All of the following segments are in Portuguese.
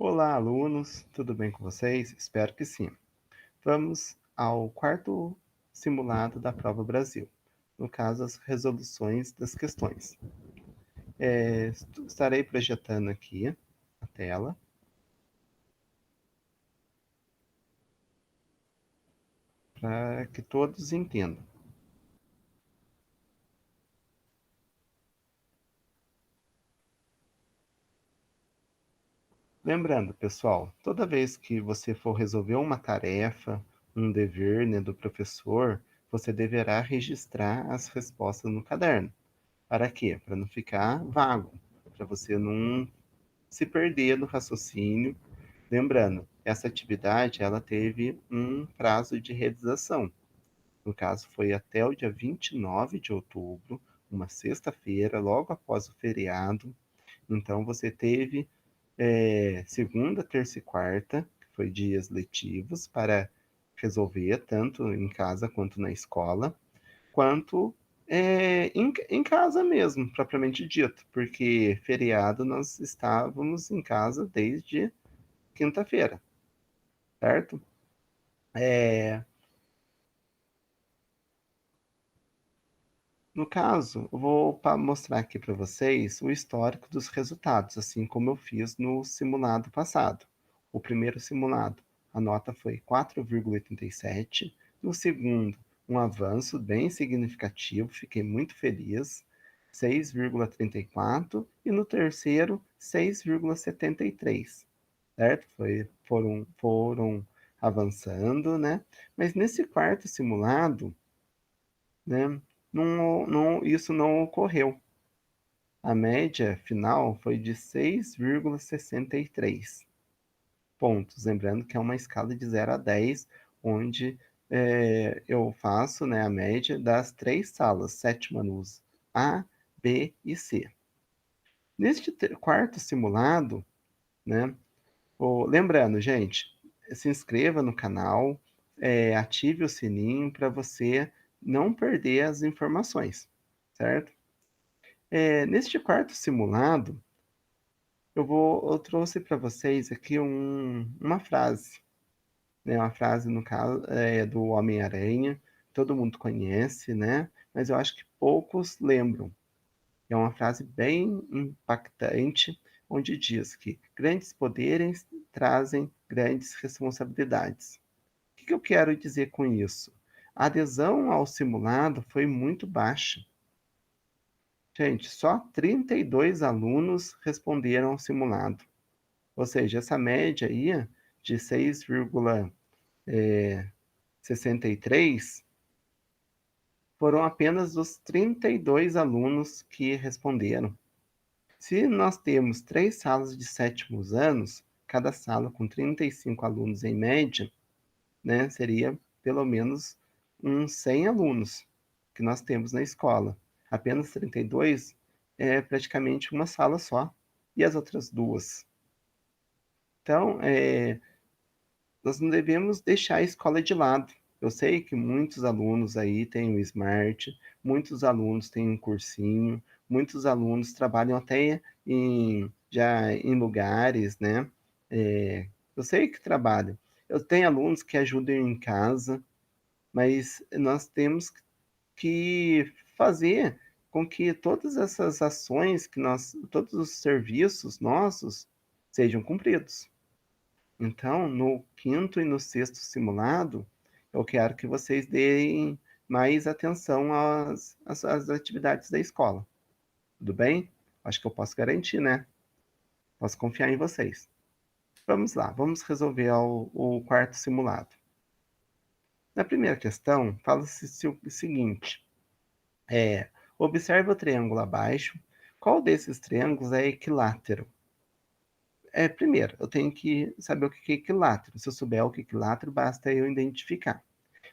Olá, alunos, tudo bem com vocês? Espero que sim. Vamos ao quarto simulado da Prova Brasil, no caso, as resoluções das questões. Estarei projetando aqui a tela para que todos entendam. Lembrando, pessoal, toda vez que você for resolver uma tarefa, um dever, né, do professor, você deverá registrar as respostas no caderno. Para quê? Para não ficar vago, para você não se perder no raciocínio. Lembrando, essa atividade ela teve um prazo de realização. No caso, foi até o dia 29 de outubro, uma sexta-feira, logo após o feriado. Então, você teve segunda, terça e quarta, que foi dias letivos, para resolver, tanto em casa quanto na escola, quanto em casa mesmo, propriamente dito, porque feriado nós estávamos em casa desde quinta-feira, certo? É, no caso, eu vou mostrar aqui para vocês o histórico dos resultados, assim como eu fiz no simulado passado. O primeiro simulado, a nota foi 4,87. No segundo, um avanço bem significativo, fiquei muito feliz, 6,34. E no terceiro, 6,73, certo? Foram avançando, né? Mas nesse quarto simulado, né? Isso não ocorreu. A média final foi de 6,63 pontos. Lembrando que é uma escala de 0 a 10, onde eu faço, né, a média das três salas, sétima luz A, B e C. Neste quarto simulado, né, lembrando, gente, se inscreva no canal, ative o sininho para você não perder as informações, certo? Neste quarto simulado, eu trouxe para vocês aqui uma frase, né? Uma frase, no caso, do Homem-Aranha, todo mundo conhece, né? Mas eu acho que poucos lembram. É uma frase bem impactante, onde diz que grandes poderes trazem grandes responsabilidades. O que eu quero dizer com isso? A adesão ao simulado foi muito baixa. Gente, só 32 alunos responderam ao simulado. Ou seja, essa média aí de 6,63 foram apenas os 32 alunos que responderam. Se nós temos três salas de sétimos anos, cada sala com 35 alunos em média, né, seria pelo menos uns 100 alunos que nós temos na escola. Apenas 32 é praticamente uma sala só. E as outras duas? Então, nós não devemos deixar a escola de lado. Eu sei que muitos alunos aí têm o Smart, muitos alunos têm um cursinho, muitos alunos trabalham até já em lugares, né? Eu sei que trabalham. Eu tenho alunos que ajudam em casa, mas nós temos que fazer com que todas essas ações todos os serviços nossos sejam cumpridos. Então, no quinto e no sexto simulado, eu quero que vocês deem mais atenção às atividades da escola. Tudo bem? Acho que eu posso garantir, né? Posso confiar em vocês. Vamos lá, vamos resolver o quarto simulado. Na primeira questão, fala-se o seguinte: observe o triângulo abaixo. Qual desses triângulos é equilátero? Primeiro, eu tenho que saber o que é equilátero. Se eu souber o que é equilátero, basta eu identificar.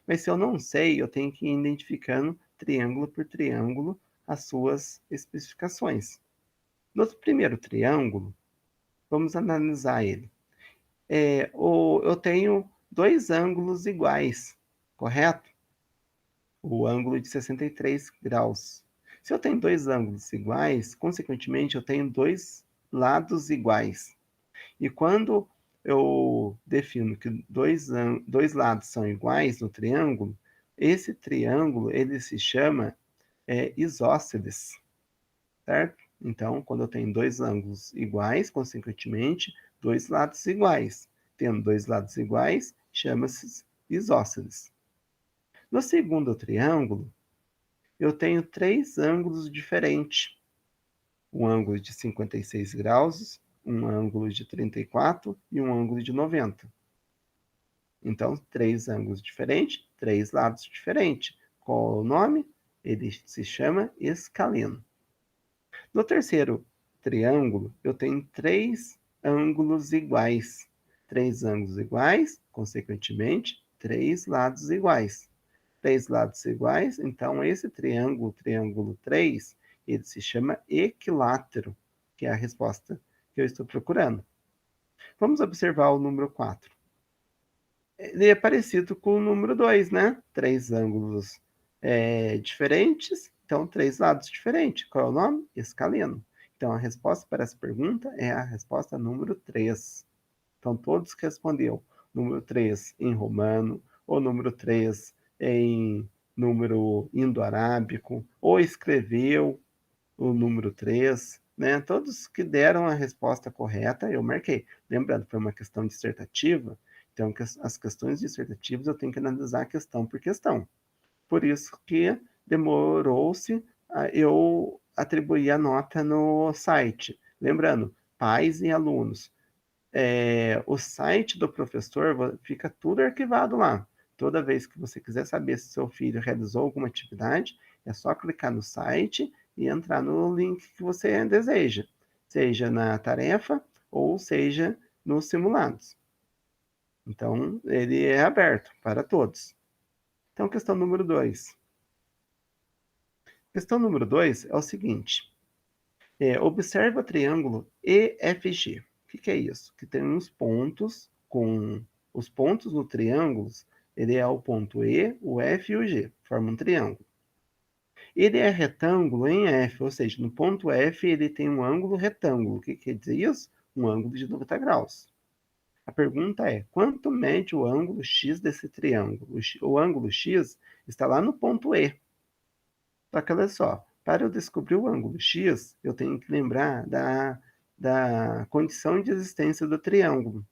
Mas se eu não sei, eu tenho que ir identificando triângulo por triângulo as suas especificações. No primeiro triângulo, vamos analisar ele. Eu tenho dois ângulos iguais, correto? O ângulo de 63 graus. Se eu tenho dois ângulos iguais, consequentemente, eu tenho dois lados iguais. E quando eu defino que dois lados são iguais no triângulo, esse triângulo ele se chama isósceles, certo? Então, quando eu tenho dois ângulos iguais, consequentemente, dois lados iguais. Tendo dois lados iguais, chama-se isósceles. No segundo triângulo, eu tenho três ângulos diferentes. Um ângulo de 56 graus, um ângulo de 34 e um ângulo de 90. Então, três ângulos diferentes, três lados diferentes. Qual é o nome? Ele se chama escaleno. No terceiro triângulo, eu tenho três ângulos iguais. Três ângulos iguais, consequentemente, três lados iguais. Três lados iguais, então esse triângulo, triângulo 3, ele se chama equilátero, que é a resposta que eu estou procurando. Vamos observar o número 4. Ele é parecido com o número 2, né? Três ângulos diferentes, então três lados diferentes. Qual é o nome? Escaleno. Então a resposta para essa pergunta é a resposta número 3. Então todos que respondeu número 3 em romano, ou número 3 em número indo-arábico, ou escreveu o número 3, né? Todos que deram a resposta correta, eu marquei. Lembrando, foi uma questão dissertativa, então as questões dissertativas eu tenho que analisar questão por questão. Por isso que demorou-se eu atribuir a nota no site. Lembrando, pais e alunos, o site do professor fica tudo arquivado lá. Toda vez que você quiser saber se seu filho realizou alguma atividade, é só clicar no site e entrar no link que você deseja, seja na tarefa ou seja nos simulados. Então, ele é aberto para todos. Então, questão número 2. Questão número 2 é o seguinte. Observa o triângulo EFG. O que é isso? Que tem uns pontos com os pontos no triângulo, ele é o ponto E, o F e o G, formam um triângulo. Ele é retângulo em F, ou seja, no ponto F ele tem um ângulo retângulo. O que quer dizer isso? Um ângulo de 90 graus. A pergunta é, quanto mede o ângulo X desse triângulo? O ângulo X está lá no ponto E. Só que olha só, para eu descobrir o ângulo X, eu tenho que lembrar da condição de existência do triângulo,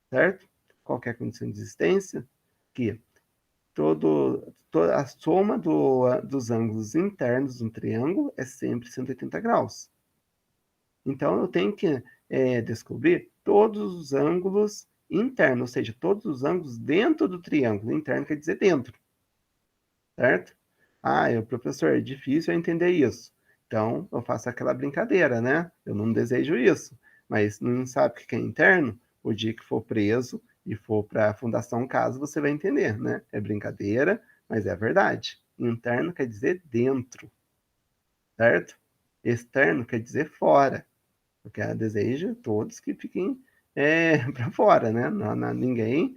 certo? Qual que é a condição de existência? Que toda a soma dos ângulos internos de um triângulo é sempre 180 graus. Então, eu tenho que descobrir todos os ângulos internos, ou seja, todos os ângulos dentro do triângulo. Interno quer dizer dentro, certo? Professor, é difícil eu entender isso. Então, eu faço aquela brincadeira, né? Eu não desejo isso. Mas não sabe o que é interno? O dia que for preso e for para a Fundação Casa, você vai entender, né? É brincadeira, mas é verdade. Interno quer dizer dentro, certo? Externo quer dizer fora. Porque eu desejo todos que fiquem para fora, né? Ninguém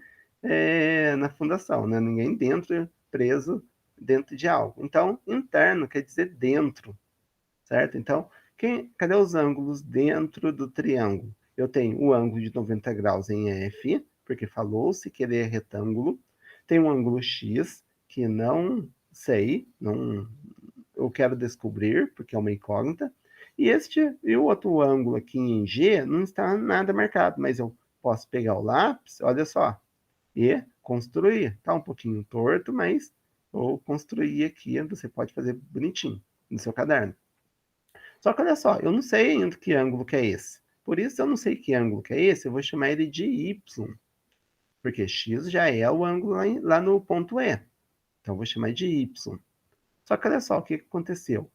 na fundação, né? Ninguém dentro, preso dentro de algo. Então, interno quer dizer dentro, certo? Então, cadê os ângulos dentro do triângulo? Eu tenho o ângulo de 90 graus em F, porque falou-se que ele é retângulo. Tem um ângulo X, que não sei, não, eu quero descobrir, porque é uma incógnita. E o outro ângulo aqui em G não está nada marcado, mas eu posso pegar o lápis, olha só, e construir. Está um pouquinho torto, mas vou construir aqui, você pode fazer bonitinho no seu caderno. Só que olha só, eu não sei ainda que ângulo que é esse. Por isso, eu não sei que ângulo que é esse, eu vou chamar ele de Y, porque X já é o ângulo lá no ponto E. Então, eu vou chamar de Y. Só que olha só o que aconteceu.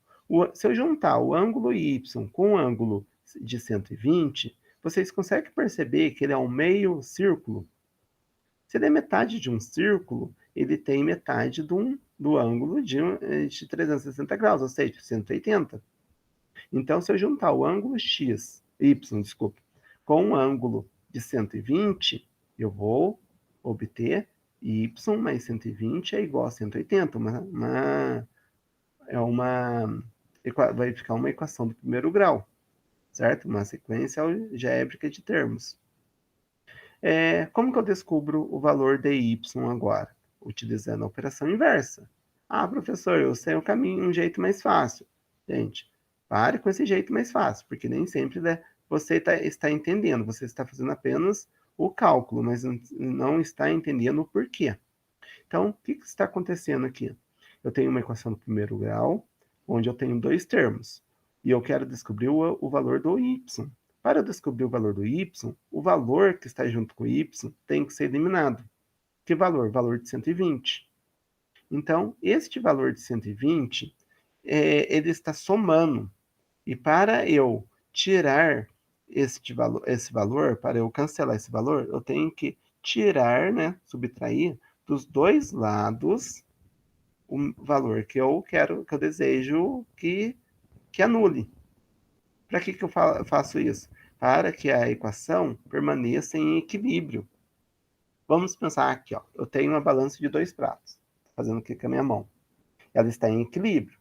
Se eu juntar o ângulo Y com o ângulo de 120, vocês conseguem perceber que ele é um meio círculo? Se ele é metade de um círculo, ele tem metade do ângulo de 360 graus, ou seja, 180. Então, se eu juntar o ângulo desculpa, com o ângulo de 120, eu vou obter y mais 120 é igual a 180, vai ficar uma equação do primeiro grau, certo? Uma sequência algébrica de termos. Como que eu descubro o valor de y agora? Utilizando a operação inversa. Ah, professor, eu sei um caminho, um jeito mais fácil. Gente, pare com esse jeito mais fácil, porque nem sempre você está entendendo, você está fazendo apenas o cálculo, mas não está entendendo o porquê. Então, o que está acontecendo aqui? Eu tenho uma equação do primeiro grau, onde eu tenho dois termos, e eu quero descobrir o valor do y. Para descobrir o valor do y, o valor que está junto com o y tem que ser eliminado. Que valor? Valor de 120. Então, este valor de 120, ele está somando. E para eu tirar esse valor, para eu cancelar esse valor, eu tenho que tirar, né, subtrair dos dois lados o valor que eu quero, que eu desejo que anule. Para que eu faço isso? Para que a equação permaneça em equilíbrio. Vamos pensar aqui, ó. Eu tenho uma balança de 2 pratos. Estou fazendo aqui com a minha mão. Ela está em equilíbrio.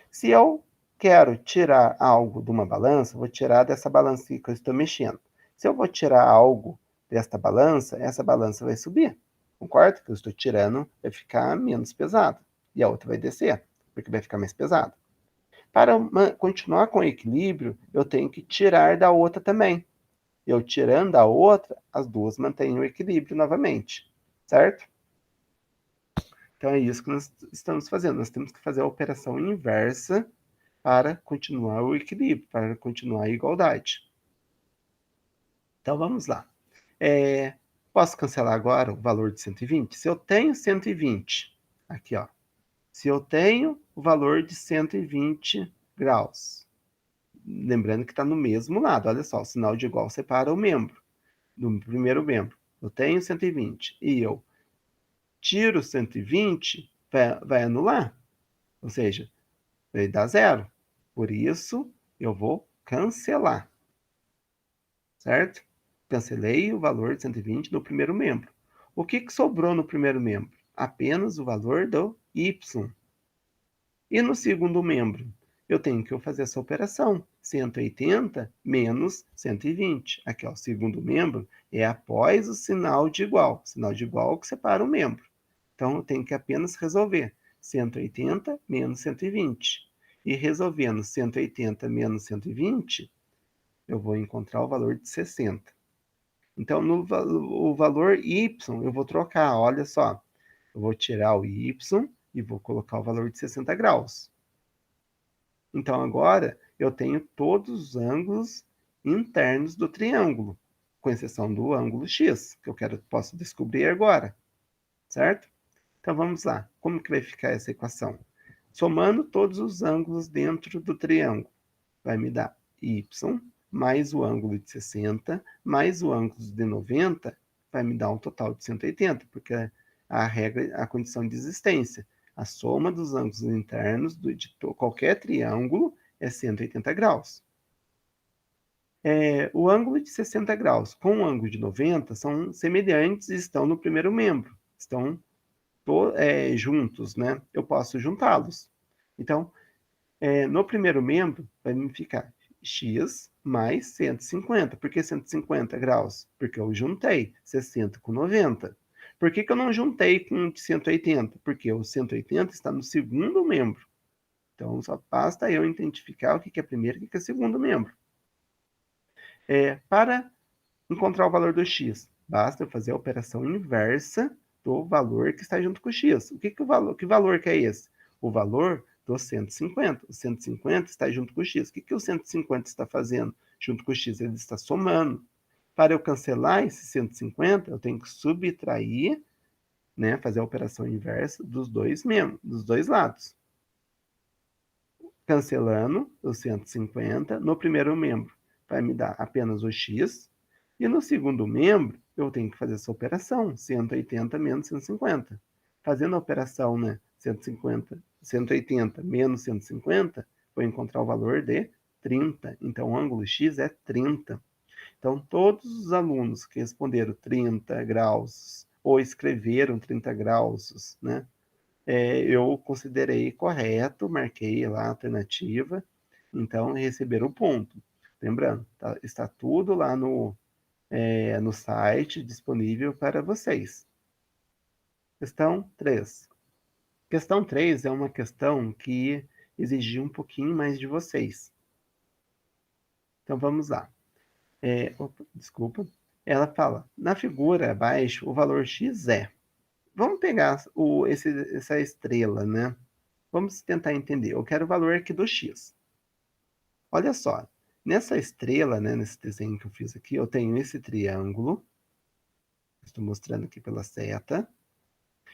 Se eu quero tirar algo de uma balança, vou tirar dessa balança que eu estou mexendo. Se eu vou tirar algo desta balança, essa balança vai subir. Concorda? Que eu estou tirando vai ficar menos pesado. E a outra vai descer, porque vai ficar mais pesado. Para continuar com o equilíbrio, eu tenho que tirar da outra também. Eu tirando a outra, as duas mantêm o equilíbrio novamente, certo? Então é isso que nós estamos fazendo. Nós temos que fazer a operação inversa para continuar o equilíbrio, para continuar a igualdade. Então vamos lá. Posso cancelar agora o valor de 120? Se eu tenho 120, aqui ó, se eu tenho o valor de 120 graus, lembrando que está no mesmo lado, olha só, o sinal de igual separa o membro, do primeiro membro. Eu tenho 120 e eu tiro 120, vai anular, ou seja, vai dar zero. Por isso, eu vou cancelar, certo? Cancelei o valor de 120 do primeiro membro. O que sobrou no primeiro membro? Apenas o valor do y. E no segundo membro? Eu tenho que fazer essa operação. 180 menos 120. Aqui, ó, o segundo membro é após o sinal de igual. Sinal de igual que separa o membro. Então, eu tenho que apenas resolver 180 menos 120. E resolvendo 180 menos 120, eu vou encontrar o valor de 60. Então, o valor y eu vou trocar, olha só. Eu vou tirar o y e vou colocar o valor de 60 graus. Então, agora, eu tenho todos os ângulos internos do triângulo, com exceção do ângulo x, que posso descobrir agora, certo? Então, vamos lá. Como que vai ficar essa equação? Somando todos os ângulos dentro do triângulo, vai me dar y mais o ângulo de 60, mais o ângulo de 90, vai me dar um total de 180, porque a condição de existência, a soma dos ângulos internos de qualquer triângulo é 180 graus. O ângulo de 60 graus com o ângulo de 90 são semelhantes e estão no primeiro membro, estão juntos, né? Eu posso juntá-los. Então, no primeiro membro, vai me ficar x mais 150. Por que 150 graus? Porque eu juntei 60 com 90. Por que eu não juntei com 180? Porque o 180 está no segundo membro. Então, só basta eu identificar o que é primeiro e o que é segundo membro. Para encontrar o valor do x, basta eu fazer a operação inversa do valor que está junto com o x. Que valor que é esse? O valor do 150. O 150 está junto com o x. O que o 150 está fazendo junto com o x? Ele está somando. Para eu cancelar esse 150, eu tenho que subtrair, né, fazer a operação inversa dos dois lados. Cancelando o 150, no primeiro membro vai me dar apenas o x, e no segundo membro eu tenho que fazer essa operação, 180 menos 150. Fazendo a operação, né, 180 menos 150, vou encontrar o valor de 30. Então, o ângulo x é 30. Então, todos os alunos que responderam 30 graus ou escreveram 30 graus, né, eu considerei correto, marquei lá a alternativa, então receberam o ponto. Lembrando, está tudo lá no site disponível para vocês. Questão 3. Questão 3 é uma questão que exigiu um pouquinho mais de vocês. Então vamos lá. Desculpa. Ela fala, na figura abaixo, o valor x é. Vamos pegar essa estrela, né? Vamos tentar entender. Eu quero o valor aqui do x. Olha só, nessa estrela, né, nesse desenho que eu fiz aqui, eu tenho esse triângulo. Estou mostrando aqui pela seta.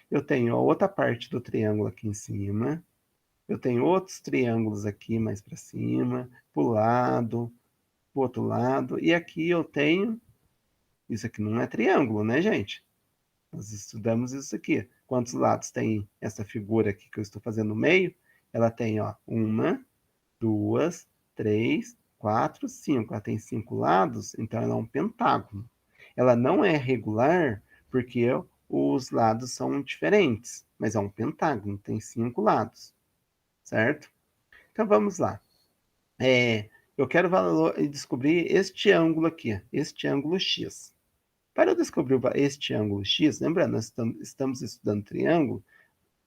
Eu tenho a outra parte do triângulo aqui em cima. Eu tenho outros triângulos aqui mais para cima, para o lado, para o outro lado. E aqui eu tenho... Isso aqui não é triângulo, né, gente? Nós estudamos isso aqui. Quantos lados tem essa figura aqui que eu estou fazendo no meio? Ela tem, ó, 1, 2, 3, 4, 5. Ela tem 5 lados, então ela é um pentágono. Ela não é regular porque os lados são diferentes, mas é um pentágono, tem 5 lados, certo? Então vamos lá. Eu quero descobrir este ângulo aqui, este ângulo x. Para eu descobrir este ângulo x, lembrando, nós estamos estudando triângulo,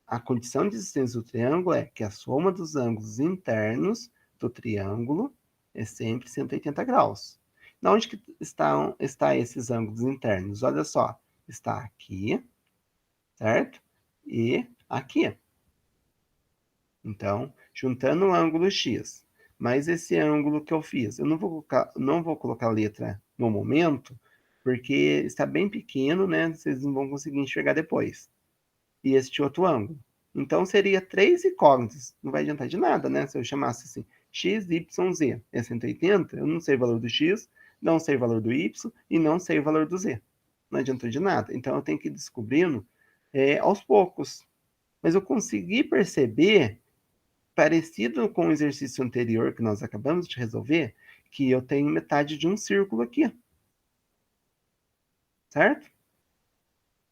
a condição de existência do triângulo é que a soma dos ângulos internos do triângulo é sempre 180 graus. Na onde que estão esses ângulos internos? Olha só, está aqui, certo? E aqui. Então, juntando o ângulo x, mais esse ângulo que eu fiz, eu não vou colocar a letra no momento, porque está bem pequeno, né? Vocês não vão conseguir enxergar depois. E este outro ângulo. Então, seria 3 incógnitas. Não vai adiantar de nada, né? Se eu chamasse assim, x, y, z é 180, eu não sei o valor do x, não sei o valor do y e não sei o valor do z. Não adiantou de nada. Então, eu tenho que ir descobrindo aos poucos. Mas eu consegui perceber, parecido com o exercício anterior que nós acabamos de resolver, que eu tenho metade de um círculo aqui. Certo?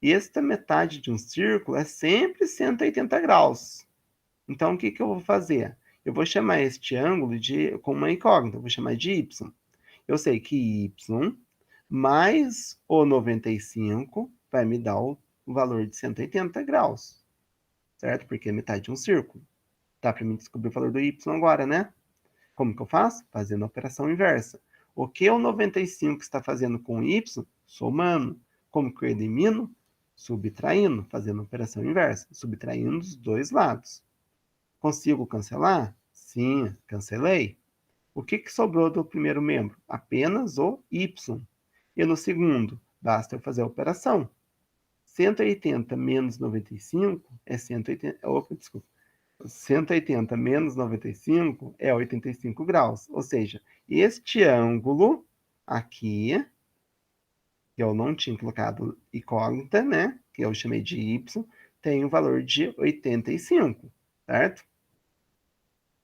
E esta metade de um círculo é sempre 180 graus. Então, o que eu vou fazer? Eu vou chamar este ângulo com uma incógnita, eu vou chamar de y. Eu sei que y mais o 95 vai me dar o valor de 180 graus, certo? Porque é metade de um círculo. Dá para mim descobrir o valor do y agora, né? Como que eu faço? Fazendo a operação inversa. O que o 95 está fazendo com o y? Somando. Como que eu elimino? Subtraindo, fazendo a operação inversa. Subtraindo os dois lados. Consigo cancelar? Sim, cancelei. O que sobrou do primeiro membro? Apenas o y. E no segundo? Basta eu fazer a operação. 180 menos 95 é 180... Opa, desculpa. 180 menos 95 é 85 graus. Ou seja, este ângulo aqui, que eu não tinha colocado incógnita, né? Que eu chamei de y, tem o valor de 85, certo?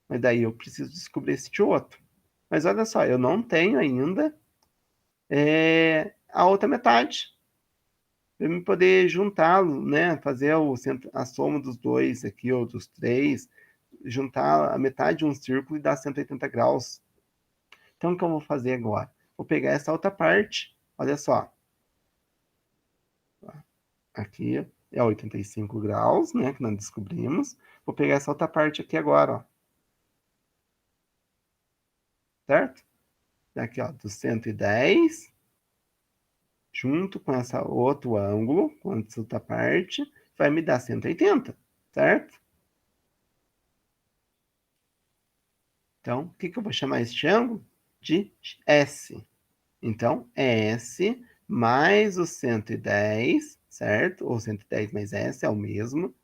Mas daí eu preciso descobrir este outro. Mas olha só, eu não tenho ainda a outra metade. Para eu poder juntá-lo, né? Fazer a soma dos dois aqui, ou dos três, juntar a metade de um círculo e dar 180 graus. Então, o que eu vou fazer agora? Vou pegar essa outra parte, olha só. Aqui é 85 graus, né, que nós descobrimos. Vou pegar essa outra parte aqui agora, ó. Certo? Aqui, ó, do 110, junto com esse outro ângulo, com essa outra parte, vai me dar 180, certo? Então, o que eu vou chamar este ângulo? De S. Então, S mais o 110, certo? Ou 110 mais S é o mesmo,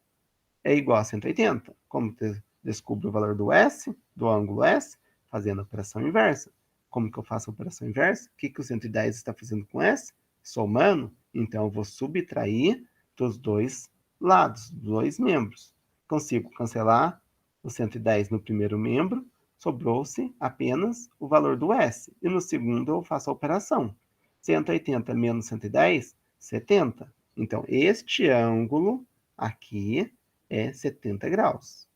é igual a 180. Como que descubro o valor do S, do ângulo S? Fazendo a operação inversa. Como que eu faço a operação inversa? O que o 110 está fazendo com S? Somando. Então, eu vou subtrair dos dois lados, dos dois membros. Consigo cancelar o 110 no primeiro membro, sobrou-se apenas o valor do S. E no segundo eu faço a operação. 180 menos 110, 70. Então, este ângulo aqui é 70 graus.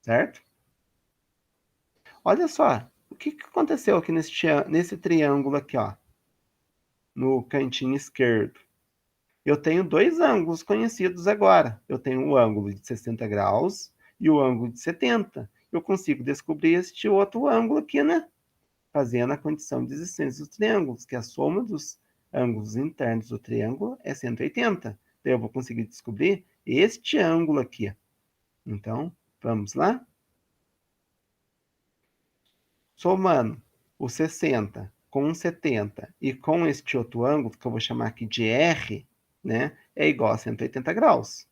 Certo? Olha só, O que aconteceu aqui nesse triângulo aqui, ó, no cantinho esquerdo? Eu tenho dois ângulos conhecidos agora. Eu tenho o ângulo de 60 graus e o ângulo de 70. Eu consigo descobrir este outro ângulo aqui, né? Fazendo a condição de existência dos triângulos, que a soma dos ângulos internos do triângulo é 180. Então, eu vou conseguir descobrir este ângulo aqui. Então, vamos lá? Somando o 60 com o 70 e com este outro ângulo, que eu vou chamar aqui de R, né, é igual a 180 graus.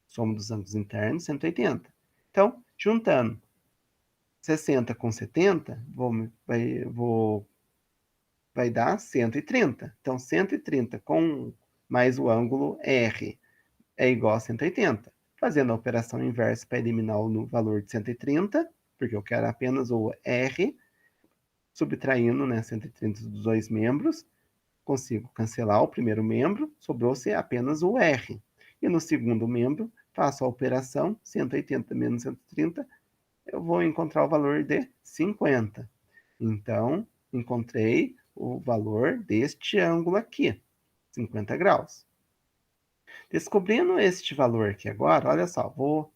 Soma dos ângulos internos, 180. Então, juntando 60 com 70, vai dar 130. Então, 130 com mais o ângulo R é igual a 180. Fazendo a operação inversa para eliminar o valor de 130, porque eu quero apenas o R, subtraindo, né, 130 dos dois membros, consigo cancelar o primeiro membro, sobrou-se apenas o R. E no segundo membro, faço a operação 180 menos 130, eu vou encontrar o valor de 50. Então, encontrei o valor deste ângulo aqui, 50 graus. Descobrindo este valor aqui agora, olha só, vou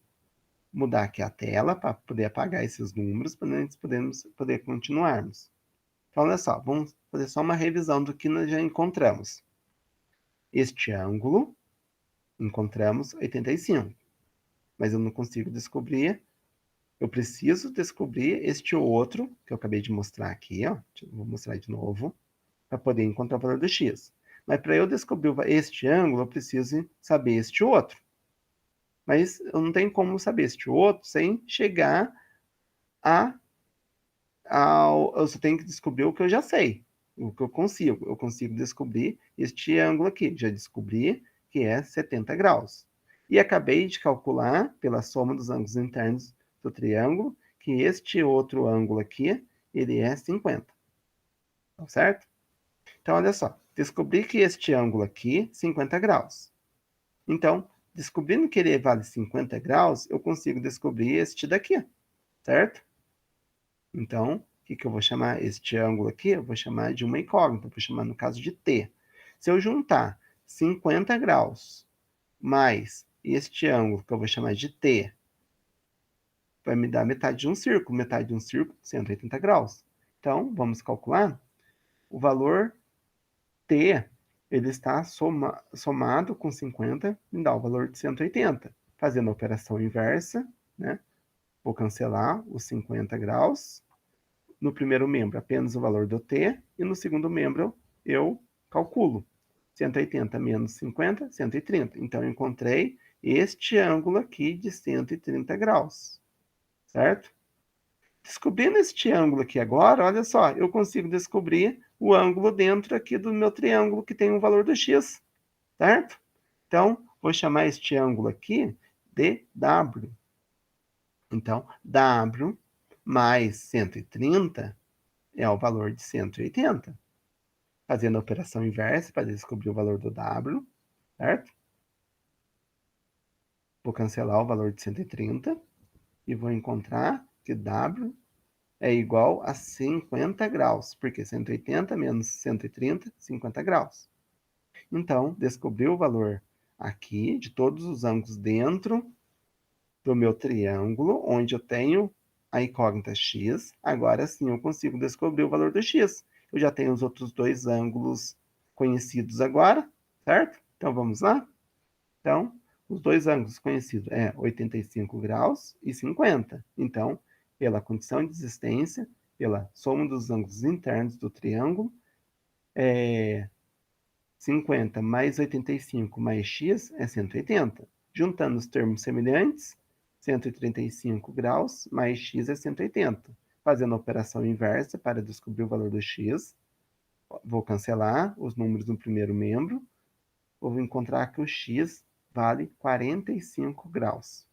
mudar aqui a tela para poder apagar esses números, para nós poder continuarmos. Então, olha só, vamos fazer só uma revisão do que nós já encontramos. Este ângulo, encontramos 85, mas eu não consigo descobrir. Eu preciso descobrir este outro, que eu acabei de mostrar aqui, ó. Vou mostrar de novo, para poder encontrar o valor do x. Mas para eu descobrir este ângulo, eu preciso saber este outro. Mas eu não tenho como saber este outro sem chegar eu só tenho que descobrir o que eu já sei, o que eu consigo. Eu consigo descobrir este ângulo aqui. Já descobri que é 70 graus. E acabei de calcular, pela soma dos ângulos internos do triângulo, que este outro ângulo aqui, ele é 50. Tá certo? Então, olha só. Descobri que este ângulo aqui, 50 graus. Então, descobrindo que ele vale 50 graus, eu consigo descobrir este daqui, certo? Então, o que eu vou chamar este ângulo aqui? Eu vou chamar de uma incógnita, vou chamar no caso de T. Se eu juntar 50 graus mais este ângulo, que eu vou chamar de T, vai me dar metade de um círculo. Metade de um círculo, 180 graus. Então, vamos calcular. O valor T, ele está somado com 50, me dá o valor de 180. Fazendo a operação inversa, né? Vou cancelar os 50 graus. No primeiro membro, apenas o valor do t, e no segundo membro, eu calculo. 180 menos 50, 130. Então, eu encontrei este ângulo aqui de 130 graus, certo? Descobrindo este ângulo aqui agora, olha só, eu consigo descobrir o ângulo dentro aqui do meu triângulo que tem o valor do x, certo? Então, vou chamar este ângulo aqui de W. Então, W mais 130 é o valor de 180. Fazendo a operação inversa para descobrir o valor do W, certo? Vou cancelar o valor de 130 e vou encontrar que W é igual a 50 graus, porque 180 menos 130, 50 graus. Então, descobri o valor aqui de todos os ângulos dentro do meu triângulo, onde eu tenho a incógnita x. Agora sim eu consigo descobrir o valor do x. Eu já tenho os outros dois ângulos conhecidos agora, certo? Então vamos lá? Então, os dois ângulos conhecidos é 85 graus e 50. Então, pela condição de existência, pela soma dos ângulos internos do triângulo, 50 mais 85 mais x é 180. Juntando os termos semelhantes, 135 graus mais x é 180. Fazendo a operação inversa para descobrir o valor do x, vou cancelar os números no primeiro membro, vou encontrar que o x vale 45 graus.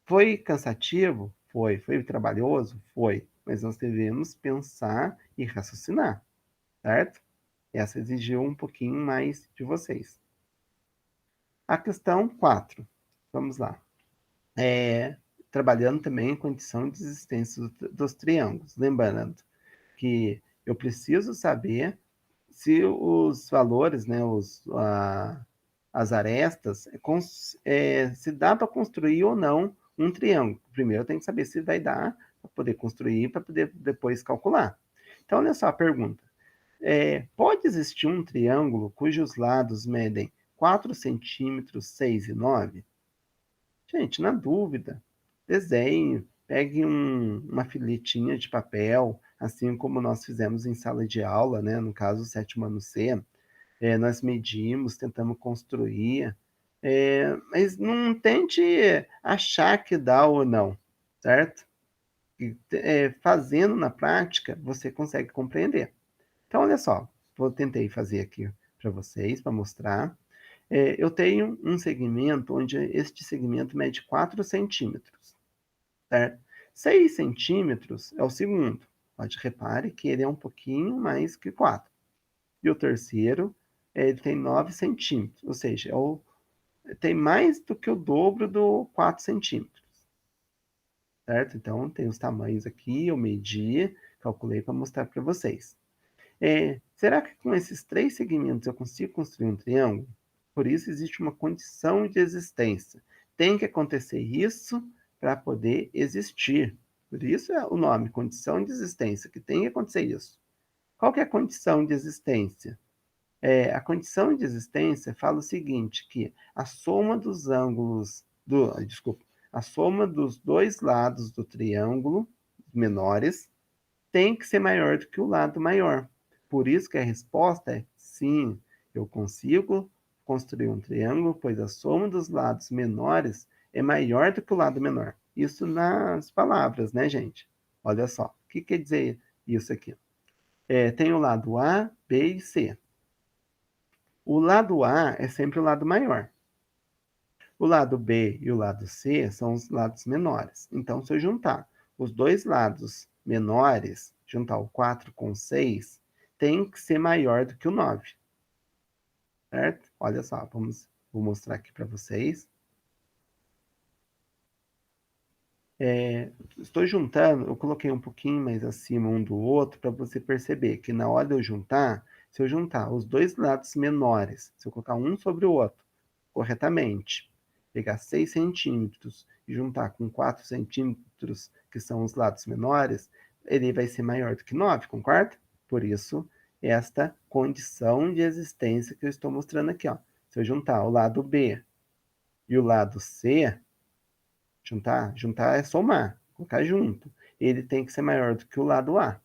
Foi cansativo? Foi. Foi trabalhoso? Foi. Mas nós devemos pensar e raciocinar, certo? Essa exigiu um pouquinho mais de vocês. A questão 4. Vamos lá. trabalhando também em condição de existência dos triângulos. Lembrando que eu preciso saber se os valores, né, as arestas, se dá para construir ou não um triângulo. Primeiro eu tenho que saber se vai dar para poder construir, para poder depois calcular. Então, olha só a pergunta. Pode existir um triângulo cujos lados medem 4 centímetros, 6 e 9? Gente, na dúvida, desenhe, pegue uma filetinha de papel, assim como nós fizemos em sala de aula, né? No caso, o sétimo ano C, nós medimos, tentamos construir, mas não tente achar que dá ou não, certo? Fazendo na prática, você consegue compreender. Então, olha só, tentei fazer aqui para vocês, para mostrar. Eu tenho um segmento onde este segmento mede 4 centímetros, certo? 6 centímetros é o segundo. Pode repare que ele é um pouquinho mais que 4. E o terceiro, ele tem 9 centímetros, ou seja, tem mais do que o dobro do 4 centímetros, certo? Então, tem os tamanhos aqui, eu medi, calculei para mostrar para vocês. Será que com esses 3 segmentos eu consigo construir um triângulo? Por isso existe uma condição de existência. Tem que acontecer isso para poder existir. Por isso é o nome, condição de existência, que tem que acontecer isso. Qual que é a condição de existência? A condição de existência fala o seguinte, que a soma dos ângulos, a soma dos dois lados do triângulo menores tem que ser maior do que o lado maior. Por isso que a resposta é sim, eu consigo construir um triângulo, pois a soma dos lados menores é maior do que o lado menor. Isso nas palavras, né, gente? Olha só, o que quer dizer isso aqui? Tem o lado A, B e C. O lado A é sempre o lado maior. O lado B e o lado C são os lados menores. Então, se eu juntar os dois lados menores, juntar o 4 com o 6, tem que ser maior do que o 9, certo? Olha só, vou mostrar aqui para vocês. Estou juntando, eu coloquei um pouquinho mais acima um do outro para você perceber que na hora de eu juntar, se eu juntar os dois lados menores, se eu colocar um sobre o outro corretamente, pegar 6 centímetros e juntar com 4 centímetros, que são os lados menores, ele vai ser maior do que 9, concorda? Por isso, esta condição de existência que eu estou mostrando aqui, ó. Se eu juntar o lado B e o lado C, juntar é somar, colocar junto. Ele tem que ser maior do que o lado A,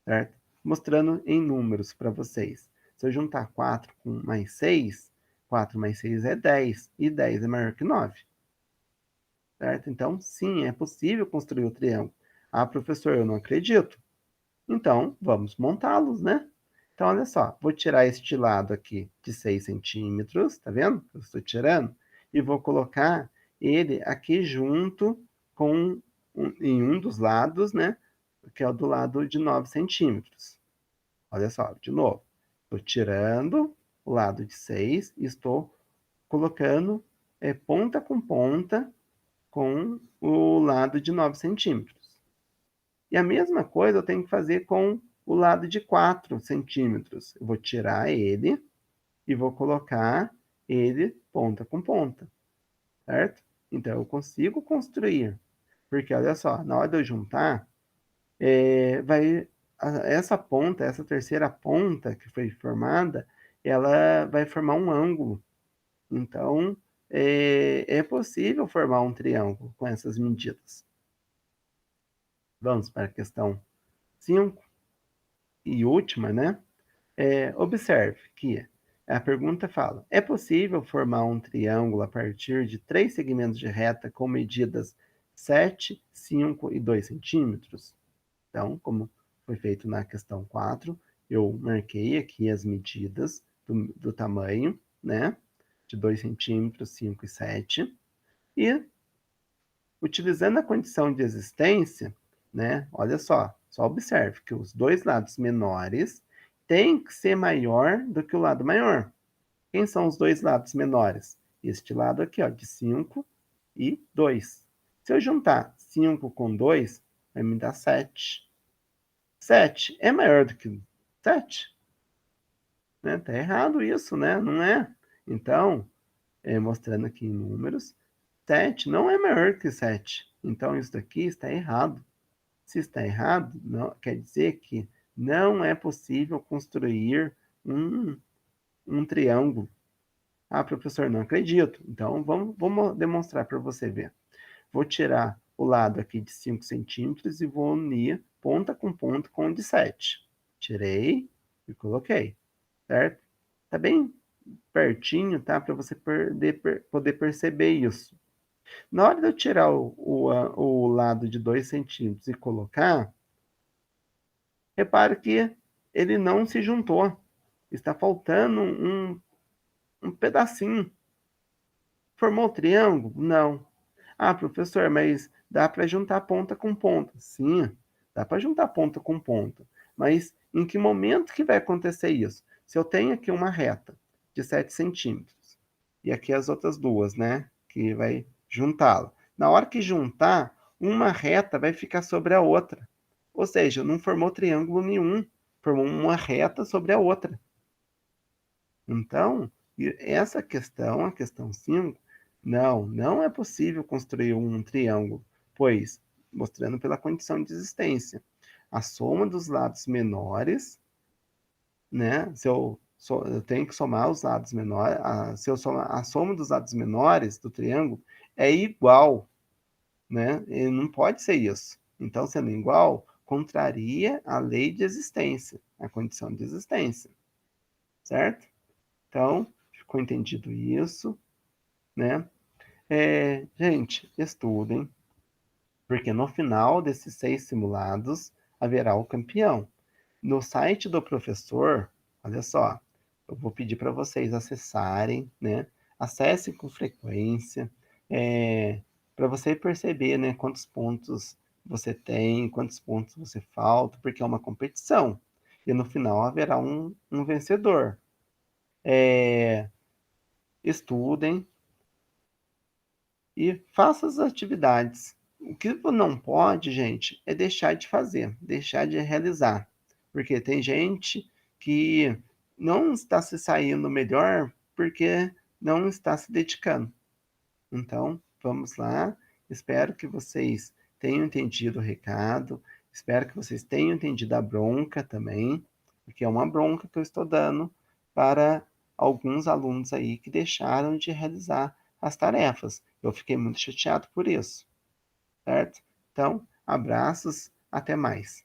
certo? Mostrando em números para vocês. Se eu juntar 4 com mais 6, 4 mais 6 é 10, e 10 é maior que 9, certo? Então, sim, é possível construir o triângulo. Ah, professor, eu não acredito. Então, vamos montá-los, né? Então, olha só, vou tirar este lado aqui de 6 centímetros, tá vendo? Eu estou tirando, e vou colocar ele aqui junto em um dos lados, né? Que é o do lado de 9 centímetros. Olha só, de novo. Estou tirando o lado de 6 e estou colocando ponta com ponta com o lado de 9 centímetros. E a mesma coisa eu tenho que fazer com o lado de 4 centímetros. Eu vou tirar ele e vou colocar ele ponta com ponta, certo? Então, eu consigo construir. Porque, olha só, na hora de eu juntar, essa ponta, essa terceira ponta que foi formada, ela vai formar um ângulo. Então, é possível formar um triângulo com essas medidas. Vamos para a questão 5 e última, né? Observe que a pergunta fala: é possível formar um triângulo a partir de 3 segmentos de reta com medidas 7, 5 e 2 centímetros? Então, como foi feito na questão 4, eu marquei aqui as medidas do tamanho, né? De 2 centímetros, 5 e 7. E, utilizando a condição de existência, né? Olha só observe que os dois lados menores têm que ser maior do que o lado maior. Quem são os dois lados menores? Este lado aqui, ó, de 5 e 2. Se eu juntar 5 com 2, vai me dar 7. 7 é maior do que 7? Né? Tá errado isso, né? Não é? Então, mostrando aqui em números, 7 não é maior que 7. Então, isso daqui está errado. Se está errado, não, quer dizer que não é possível construir um triângulo. Ah, professor, não acredito. Então, vamos demonstrar para você ver. Vou tirar o lado aqui de 5 centímetros e vou unir ponta com ponta com o de 7. Tirei e coloquei, certo? Tá bem pertinho, tá? Para você poder perceber isso. Na hora de eu tirar o lado de 2 centímetros e colocar, repare que ele não se juntou. Está faltando um pedacinho. Formou o triângulo? Não. Ah, professor, mas dá para juntar ponta com ponta. Sim, dá para juntar ponta com ponta. Mas em que momento que vai acontecer isso? Se eu tenho aqui uma reta de 7 centímetros e aqui as outras duas, né? Que vai juntá-la. Na hora que juntar, uma reta vai ficar sobre a outra. Ou seja, não formou triângulo nenhum. Formou uma reta sobre a outra. Então, essa questão, a questão 5, não é possível construir um triângulo, pois, mostrando pela condição de existência, a soma dos lados menores, né? Se eu tenho que somar os lados menores, se eu somar a soma dos lados menores do triângulo é igual, né? E não pode ser isso. Então, sendo igual, contraria a lei de existência, a condição de existência, certo? Então, ficou entendido isso, né? Gente, estudem, porque no final desses 6 simulados haverá o campeão. No site do professor, olha só, eu vou pedir para vocês acessarem, né? Acessem com frequência, para você perceber, né, quantos pontos você tem, quantos pontos você falta, porque é uma competição. E no final haverá um vencedor. Estudem, e faça as atividades. O que não pode, gente, é deixar de fazer, deixar de realizar. Porque tem gente que não está se saindo melhor porque não está se dedicando. Então, vamos lá. Espero que vocês tenham entendido o recado. Espero que vocês tenham entendido a bronca também, porque é uma bronca que eu estou dando para alguns alunos aí que deixaram de realizar as tarefas. Eu fiquei muito chateado por isso, certo? Então, abraços, até mais.